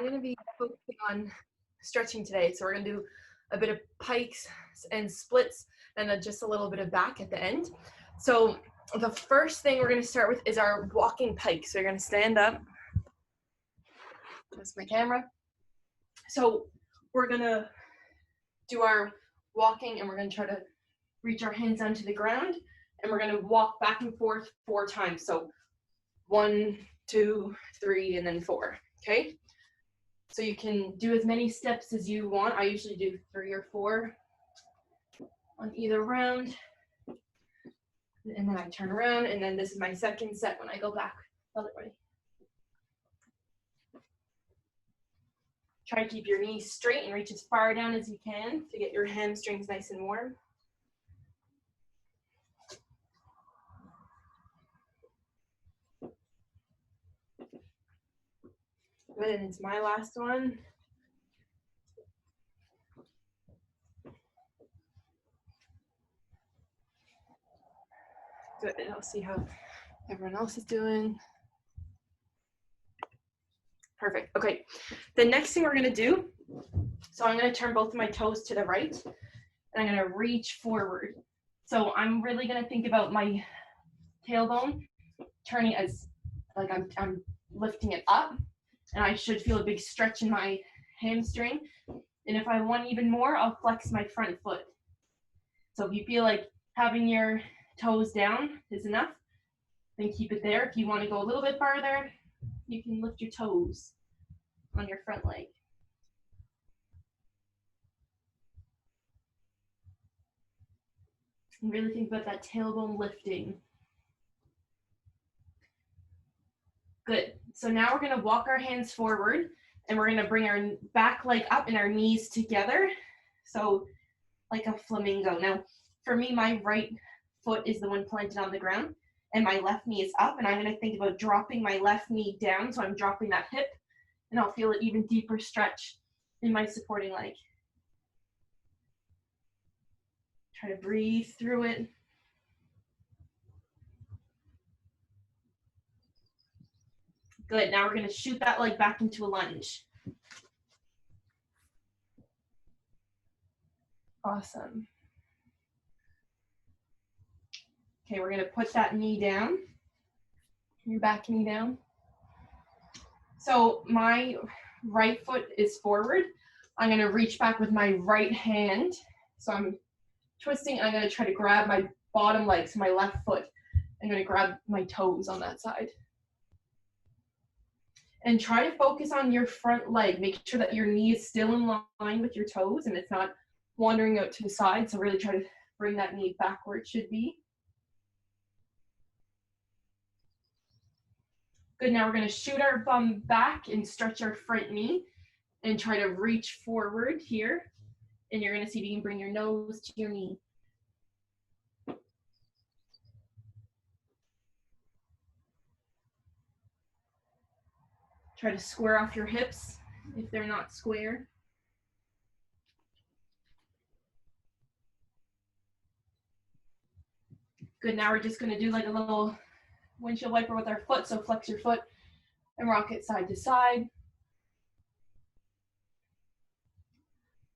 I'm going to be focusing on stretching today. So we're going to do a bit of pikes and splits and then just a little bit of back at the end. So the first thing we're going to start with is our walking pike. So you're going to stand up. That's my camera. So we're going to do our walking and we're going to try to reach our hands onto the ground and we're going to walk back and forth 4 times. So 1, 2, 3, and then 4. Okay? So you can do as many steps as you want. I usually do 3 or 4 on either round. And then I turn around, and then this is my second set when I go back the other way. Try to keep your knees straight and reach as far down as you can to get your hamstrings nice and warm. Good, and it's my last one. Good, and I'll see how everyone else is doing. Perfect, okay. The next thing we're gonna do, so I'm gonna turn both of my toes to the right, and I'm gonna reach forward. So I'm really gonna think about my tailbone turning as, like I'm lifting it up, and I should feel a big stretch in my hamstring. And if I want even more, I'll flex my front foot. So if you feel like having your toes down is enough, then keep it there. If you want to go a little bit farther, you can lift your toes on your front leg. And really think about that tailbone lifting. Good. So now we're going to walk our hands forward and we're going to bring our back leg up and our knees together. So like a flamingo. Now, for me, my right foot is the one planted on the ground and my left knee is up, and I'm going to think about dropping my left knee down. So I'm dropping that hip and I'll feel an even deeper stretch in my supporting leg. Try to breathe through it. Good, now we're gonna shoot that leg back into a lunge. Awesome. Okay, we're gonna put that knee down, your back knee down. So my right foot is forward. I'm gonna reach back with my right hand. So I'm twisting, and I'm gonna try to grab my bottom leg, so my left foot. I'm gonna grab my toes on that side. And try to focus on your front leg. Make sure that your knee is still in line with your toes and it's not wandering out to the side. So really try to bring that knee back where it should be. Good, now we're gonna shoot our bum back and stretch our front knee and try to reach forward here. And you're gonna see if you can bring your nose to your knee. Try to square off your hips if they're not square. Good, now we're just gonna do like a little windshield wiper with our foot, so flex your foot and rock it side to side.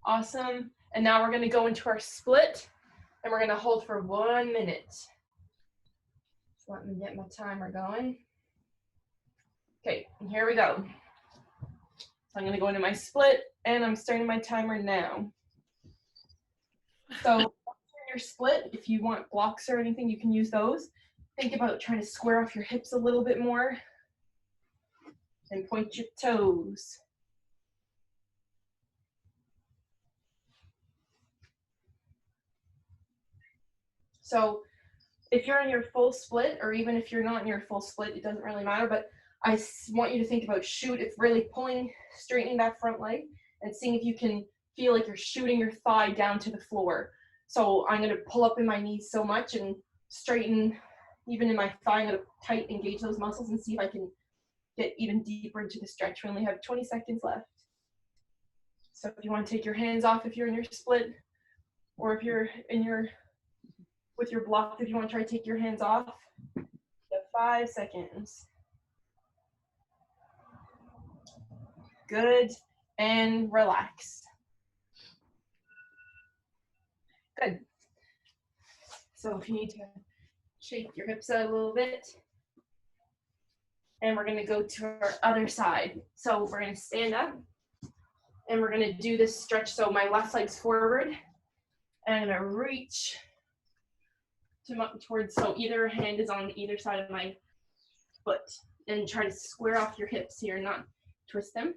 Awesome, and now we're gonna go into our split and we're gonna hold for 1 minute. Just let me get my timer going. Okay, and here we go. So I'm gonna go into my split and I'm starting my timer now. So in your split, if you want blocks or anything, you can use those. Think about trying to square off your hips a little bit more and point your toes. So if you're in your full split, or even if you're not in your full split, it doesn't really matter, but I want you to think about shoot. It's really pulling, straightening that front leg and seeing if you can feel like you're shooting your thigh down to the floor. So I'm gonna pull up in my knees so much and straighten even in my thigh. I'm gonna tight engage those muscles and see if I can get even deeper into the stretch. We only have 20 seconds left. So if you wanna take your hands off if you're in your split, or if you're in your, with your block, if you wanna try to take your hands off, you have 5 seconds. Good, and relax. Good. So if you need to shake your hips out a little bit. And we're gonna go to our other side. So we're gonna stand up and we're gonna do this stretch. So my left leg's forward and I'm gonna reach towards, so either hand is on either side of my foot, and try to square off your hips here, not twist them.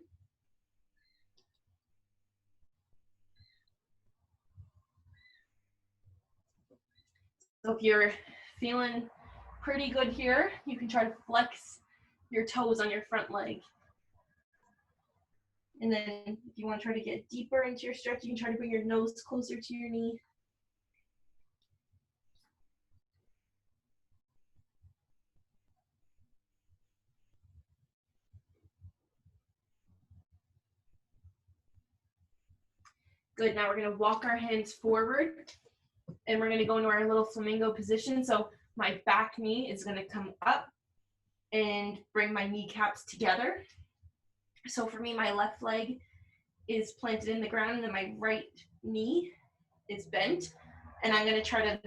So if you're feeling pretty good here, you can try to flex your toes on your front leg. And then if you want to try to get deeper into your stretch, you can try to bring your nose closer to your knee. Good, now we're gonna walk our hands forward and we're gonna go into our little flamingo position. So my back knee is gonna come up and bring my kneecaps together. So for me, my left leg is planted in the ground and then my right knee is bent. And I'm gonna try to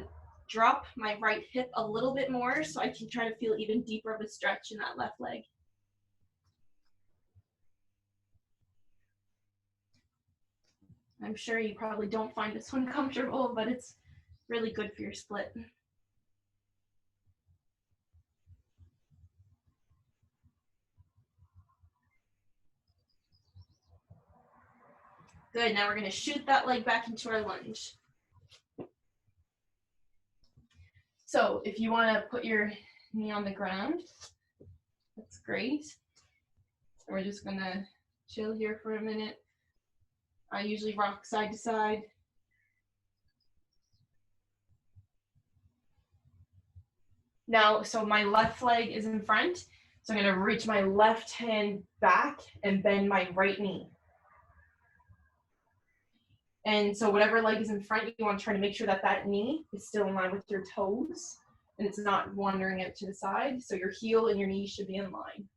drop my right hip a little bit more so I can try to feel even deeper of a stretch in that left leg. I'm sure you probably don't find this one comfortable, but it's really good for your split. Good, now we're gonna shoot that leg back into our lunge. So if you wanna put your knee on the ground, that's great. So we're just gonna chill here for a minute. I usually rock side to side. Now, so my left leg is in front, so I'm gonna reach my left hand back and bend my right knee. And so whatever leg is in front, you wanna try to make sure that that knee is still in line with your toes and it's not wandering out to the side. So your heel and your knee should be in line.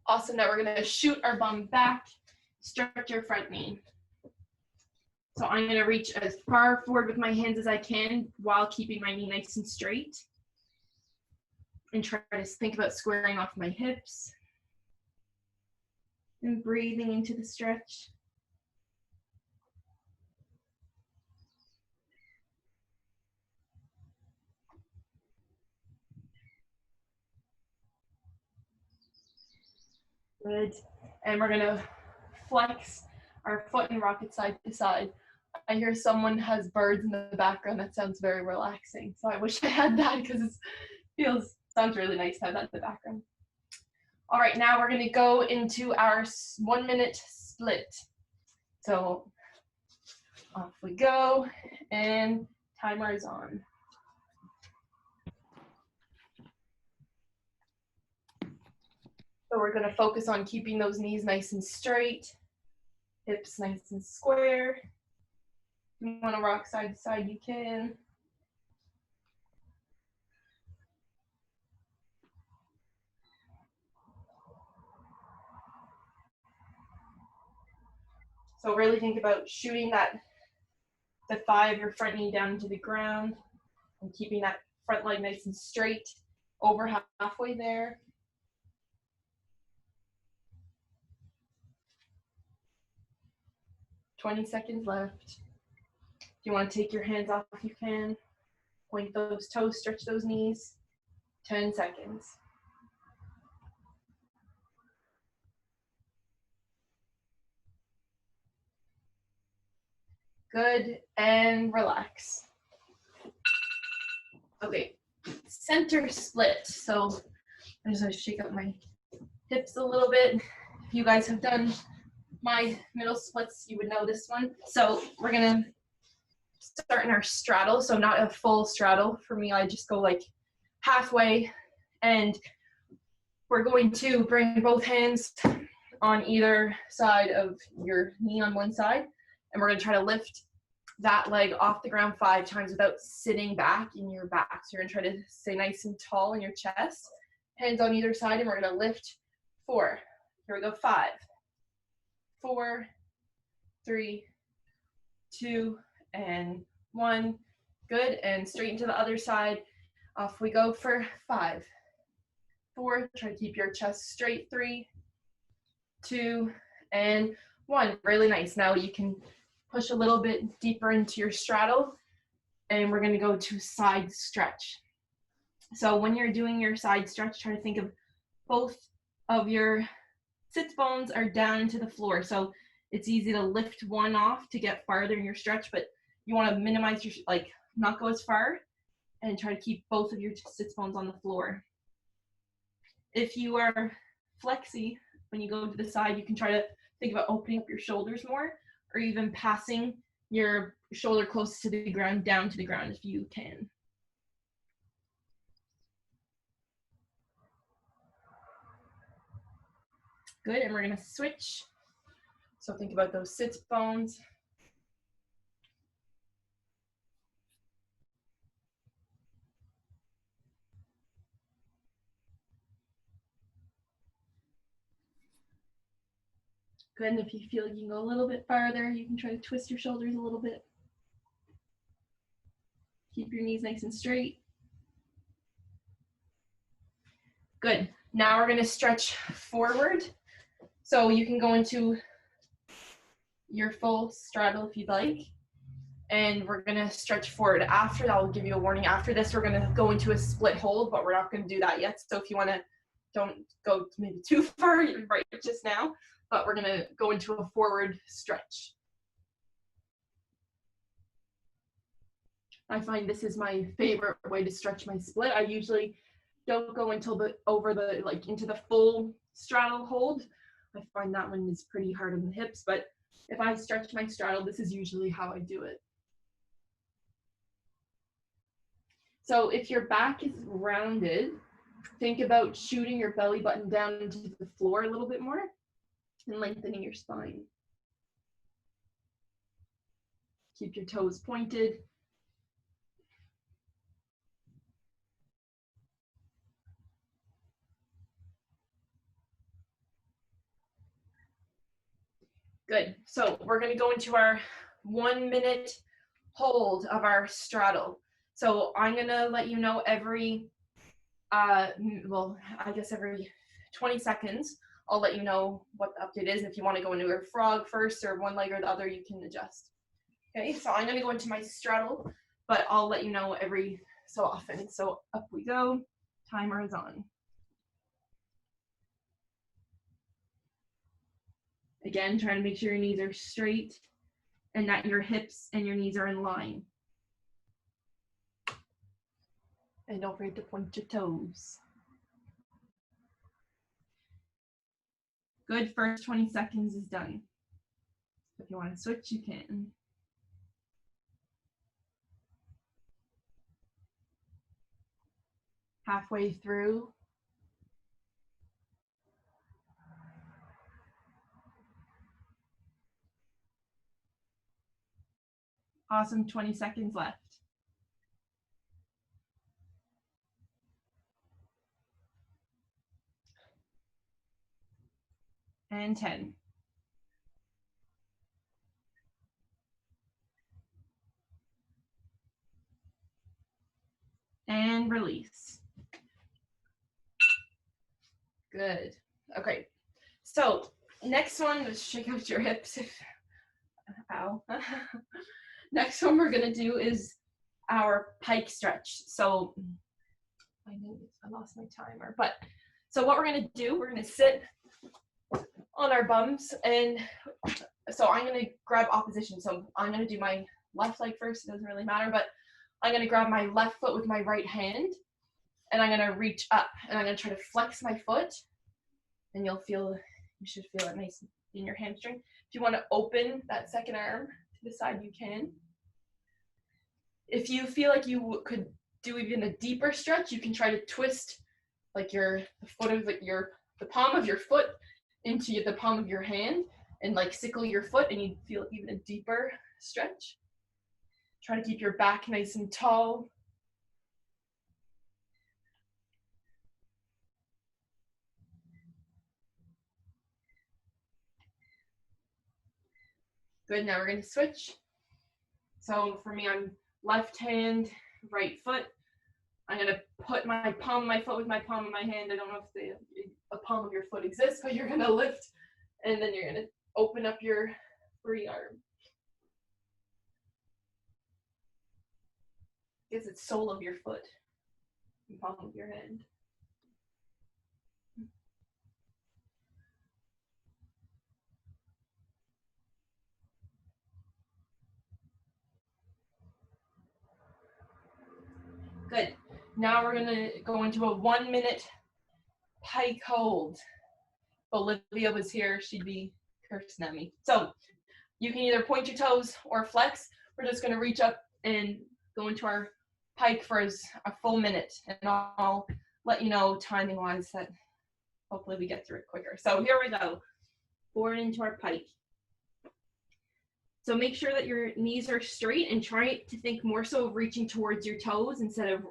Awesome, now we're gonna shoot our bum back, stretch your front knee. So I'm gonna reach as far forward with my hands as I can while keeping my knee nice and straight. And try to think about squaring off my hips. And breathing into the stretch. Good. And we're gonna flex our foot and rock it side to side. I hear someone has birds in the background. That sounds very relaxing. So I wish I had that because it sounds really nice to have that in the background. All right, now we're gonna go into our 1 minute split. So off we go, and timer is on. So we're gonna focus on keeping those knees nice and straight, hips nice and square. If you wanna rock side to side, you can. So really think about shooting the thigh of your front knee down into the ground and keeping that front leg nice and straight over halfway there. "20 seconds left. If you want to take your hands off, you can. Point those toes, stretch those knees. 10 seconds. Good, and relax. Okay, center split. So I'm just gonna shake up my hips a little bit. If you guys have done my middle splits, you would know this one. So we're gonna start in our straddle. So not a full straddle. For me, I just go like halfway, and we're going to bring both hands on either side of your knee on one side, and we're gonna try to lift that leg off the ground 5 times without sitting back in your back. So you're gonna try to stay nice and tall in your chest. Hands on either side, and we're gonna lift 4. Here we go, 5, 4, 3, 2, and 1. Good, and straighten to the other side. Off we go for 5, 4. Try to keep your chest straight. 3, 2, and 1. Really nice. Now you can push a little bit deeper into your straddle, and we're going to go to side stretch. So when you're doing your side stretch, try to think of both of your sits bones are down into the floor. So it's easy to lift one off to get farther in your stretch, but you want to minimize your, not go as far, and try to keep both of your sits bones on the floor. If you are flexy, when you go to the side, you can try to think about opening up your shoulders more, or even passing your shoulder close to the ground, down to the ground if you can. Good, and we're gonna switch. So think about those sits bones. Good, and if you feel like you can go a little bit farther, you can try to twist your shoulders a little bit. Keep your knees nice and straight. Good, now we're gonna stretch forward. So you can go into your full straddle if you'd like. And we're gonna stretch forward. After that, I'll give you a warning. After this, we're gonna go into a split hold, but we're not gonna do that yet. So if you wanna, don't go maybe too far right just now, but we're gonna go into a forward stretch. I find this is my favorite way to stretch my split. I usually don't go until into the full straddle hold. I find that one is pretty hard on the hips, but if I stretch my straddle, this is usually how I do it. So if your back is rounded, think about shooting your belly button down into the floor a little bit more and lengthening your spine. Keep your toes pointed. Good, so we're gonna go into our 1 minute hold of our straddle. So I'm gonna let you know every, well, I guess every 20 seconds, I'll let you know what the update is. If you wanna go into a frog first or one leg or the other, you can adjust. Okay, so I'm gonna go into my straddle, but I'll let you know every so often. So up we go, timer is on. Again, trying to make sure your knees are straight and that your hips and your knees are in line. And don't forget to point your toes. Good, first 20 seconds is done. If you want to switch, you can. Halfway through. Awesome, 20 seconds left. And 10. And release. Good. Okay. So next one, let's shake out your hips. Ow. Next one we're gonna do is our pike stretch. So I lost my timer, but so what we're gonna do, we're gonna sit on our bums, and so I'm gonna grab opposition. So I'm gonna do my left leg first, it doesn't really matter, but I'm gonna grab my left foot with my right hand, and I'm gonna reach up, and I'm gonna try to flex my foot, and you should feel it nice in your hamstring. If you wanna open that second arm to the side, you can. If you feel like you could do even a deeper stretch, you can try to twist like the palm of your foot into the palm of your hand and like sickle your foot, and you feel even a deeper stretch. Try to keep your back nice and tall. Good, now we're gonna switch. So for me, I'm left hand, right foot. I'm gonna put my palm of my foot with my palm of my hand. I don't know if the palm of your foot exists, but you're gonna lift, and then you're gonna open up your free arm. Because it's sole of your foot, and palm of your hand. Good. Now we're gonna go into a 1 minute pike hold. If Olivia was here, she'd be cursing at me. So you can either point your toes or flex. We're just gonna reach up and go into our pike for a full minute, and I'll let you know timing wise that hopefully we get through it quicker. So here we go. Forward into our pike. So make sure that your knees are straight and try to think more so of reaching towards your toes instead of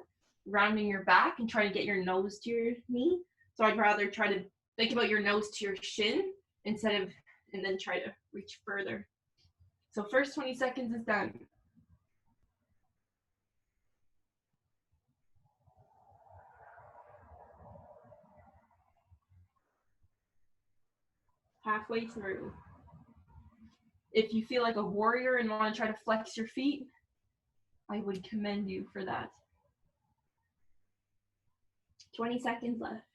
rounding your back and try to get your nose to your knee. So I'd rather try to think about your nose to your shin instead of, and then try to reach further. So first 20 seconds is done. Halfway through. If you feel like a warrior and want to try to flex your feet, I would commend you for that. 20 seconds left.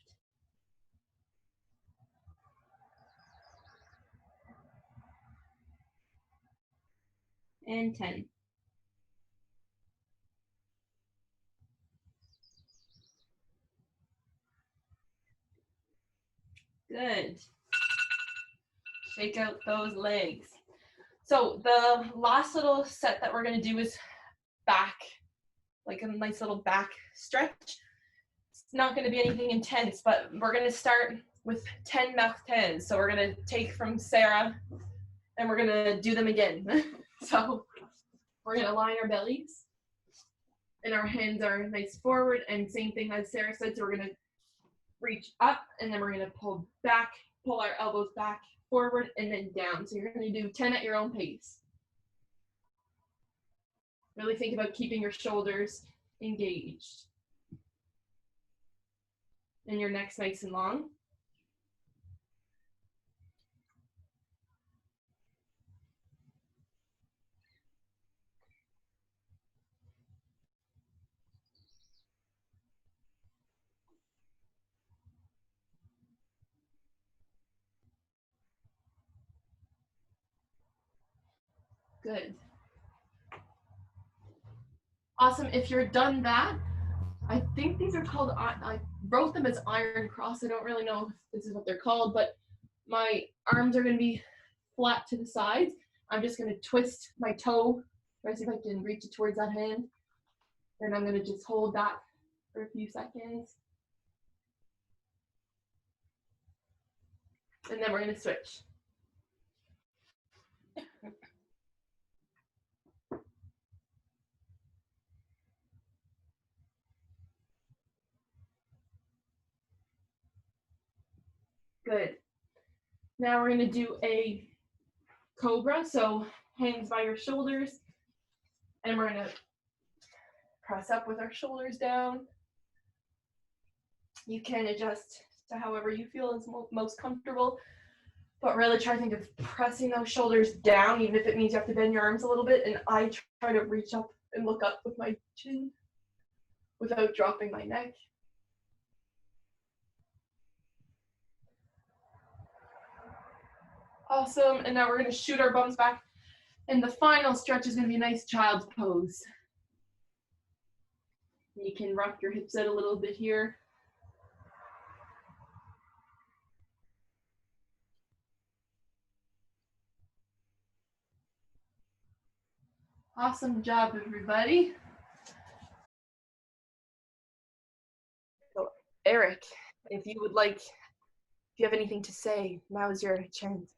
And 10. Good. Shake out those legs. So the last little set that we're going to do is back, like a nice little back stretch. It's not going to be anything intense, but we're going to start with 10 martins. So we're going to take from Sarah and we're going to do them again. So we're going to line our bellies and our hands are nice forward, and same thing as Sarah said. So we're going to reach up and then we're going to pull back, pull our elbows back, forward, and then down. So you're going to do 10 at your own pace. Really think about keeping your shoulders engaged and your neck's nice and long. Good. Awesome. If you're done that, I think these are called, I wrote them as iron cross. I don't really know if this is what they're called, but my arms are going to be flat to the sides. I'm just going to twist my toe. Try to see if I can reach it towards that hand. And I'm going to just hold that for a few seconds. And then we're going to switch. Good. Now we're going to do a cobra. So hands by your shoulders. And we're going to press up with our shoulders down. You can adjust to however you feel is most comfortable, but really try to think of pressing those shoulders down, even if it means you have to bend your arms a little bit. And I try to reach up and look up with my chin without dropping my neck. Awesome. And now we're going to shoot our bums back. And the final stretch is going to be a nice child's pose. You can rock your hips out a little bit here. Awesome job, everybody. So, Eric, if you have anything to say, now is your chance.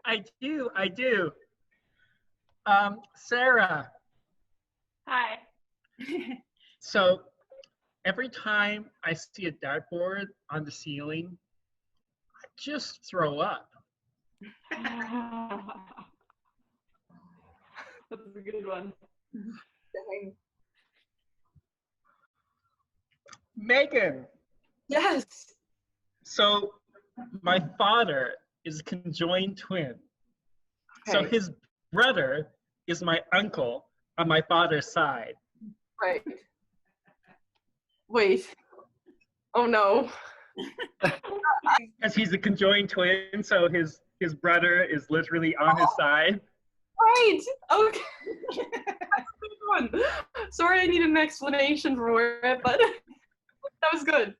I do. Sarah, Hi. So every time I see a dartboard on the ceiling, I just throw up. That's a good one. Dang. Megan, Yes. so my father is a conjoined twin. So Okay. his brother is my uncle on my father's side. Right. Wait. Oh no. Because he's a conjoined twin, so his brother is literally on his side. Right. Okay. That's a good one. Sorry, I need an explanation for it, but that was good.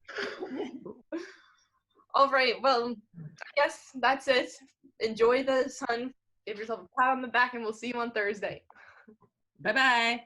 All right. Well, I guess that's it. Enjoy the sun. Give yourself a pat on the back, and we'll see you on Thursday. Bye-bye.